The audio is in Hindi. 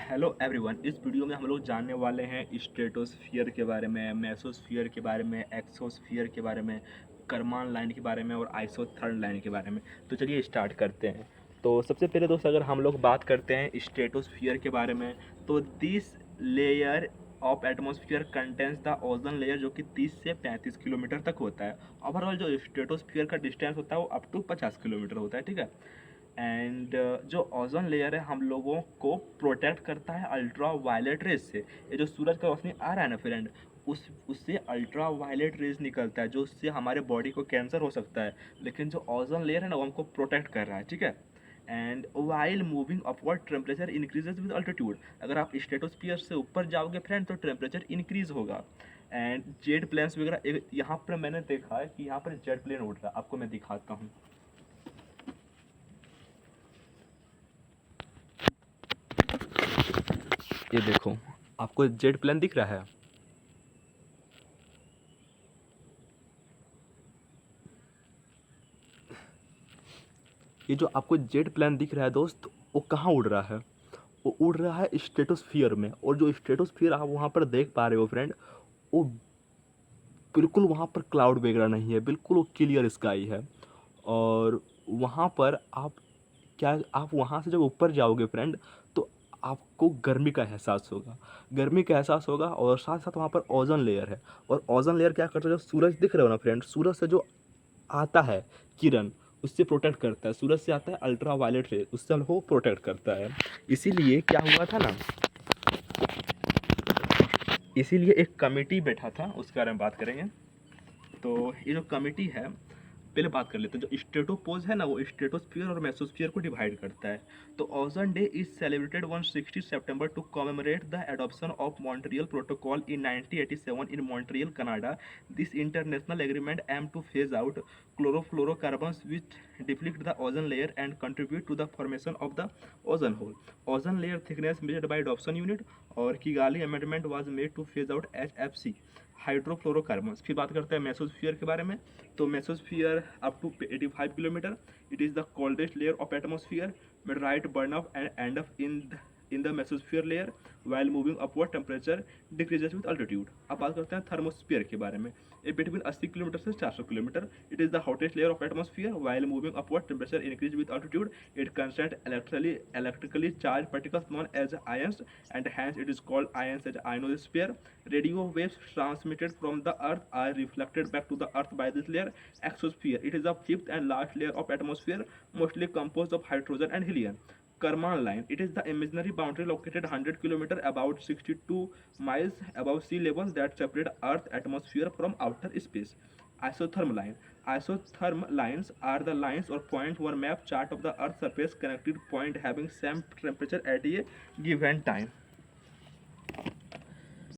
Hello everyone. इस वीडियो में हम लोग जानने वाले हैं स्ट्रेटोस्फियर के बारे में, मेसोस्फियर के बारे में, एक्सोस्फियर के बारे में, करमान लाइन के बारे में और आइसोथर्म लाइन के बारे में। तो चलिए स्टार्ट करते हैं। तो सबसे पहले दोस्त अगर हम लोग बात करते हैं स्ट्रेटोस्फियर के बारे में, तो this layer of atmosphere contains the ozone layer, जो कि 30 से 35 किलोमीटर तक होता है। ओवरऑल जो स्ट्रेटोस्फियर का डिस्टेंस होता है वो अप टू 50 किलोमीटर होता है, ठीक है। एंड जो ओजोन लेयर है हम लोगों को प्रोटेक्ट करता है अल्ट्रा वायलेट रेज से। ये जो सूरज का रोशनी आ रहा है ना फ्रेंड, उससे अल्ट्रा वायलेट रेज निकलता है, जो उससे हमारे बॉडी को कैंसर हो सकता है। लेकिन जो ओजोन लेयर है ना वो हमको प्रोटेक्ट कर रहा है, ठीक है। And while moving upward temperature increases with altitude. अगर आप स्ट्रेटोस्फियर से ऊपर जाओगे फ्रेंड तो टेम्परेचर इंक्रीज होगा। एंड जेट प्लेन्स वगैरह, यहाँ पर मैंने देखा है कि यहाँ पर जेट प्लेन उड़ रहा है, आपको मैं दिखाता हूँ। ये देखो, आपको जेट प्लेन दिख रहा है। ये जो आपको जेट प्लेन दिख रहा है दोस्त, वो कहाँ उड़ रहा है? वो उड़ रहा है स्ट्रेटोस्फियर में। और जो स्ट्रेटोस्फियर आप वहाँ पर देख पा रहे हो फ्रेंड, वो बिल्कुल वहाँ पर क्लाउड वगैरह नहीं है, बिल्कुल वो क्लियर स्काई है। और वहाँ पर आप वहाँ से जब ऊपर जाओगे फ्रेंड, तो आपको गर्मी का एहसास होगा। गर्मी का एहसास होगा और साथ साथ वहाँ पर ओजोन लेयर है। और ओजोन लेयर क्या करता है, जो सूरज दिख रहे हो ना फ्रेंड, सूरज से जो आता है किरण, उससे प्रोटेक्ट करता है। सूरज से आता है अल्ट्रा वायलेट रे, उससे हमको प्रोटेक्ट करता है। इसीलिए क्या हुआ था ना, इसीलिए एक कमेटी बैठा था, उसके बारे में बात करेंगे। तो ये जो कमेटी है, पहले बात कर लेते हैं। जो स्ट्रेटोपोज है ना, वो स्ट्रेटोस्फियर और मेसोस्फियर को डिवाइड करता है। तो ओजोन डे इज सेलिब्रेटेड 160 सितंबर to commemorate the adoption of Montreal protocol in 1987 in Montreal Canada. This international agreement aims to phase out chlorofluorocarbons which deplete the ozone layer and contribute to the formation of the ozone hole. Ozone layer thickness measured by adoption unit. और Kigali amendment was made to phase out HFC hydrofluorocarbons. फिर बात करते हैं मेसोस्फियर के बारे में। तो mesosphere up to 85 kilometre, it is the coldest layer of atmosphere, meteorite burn off and end up in the mesosphere layer while moving upward temperature decreases with altitude। अब बात करते हैं थर्मोस्फियर के बारे में। ये बिटवीन 80 किलोमीटर से 400 kilometre, it is the hottest layer of atmosphere while moving upward temperature increase with altitude it contains electrically charged particles known as ions and hence it is called ions as ionosphere। radio waves transmitted from the earth are reflected back to the earth by this layer। exosphere, it is the fifth and last layer of atmosphere, mostly composed of hydrogen and helium। Karman line, it is the imaginary boundary located 100 km about 62 miles above sea level that separate Earth atmosphere from outer space। Isotherm line, isotherm lines are the lines or points or map chart of the Earth's surface connected point having same temperature at a given time।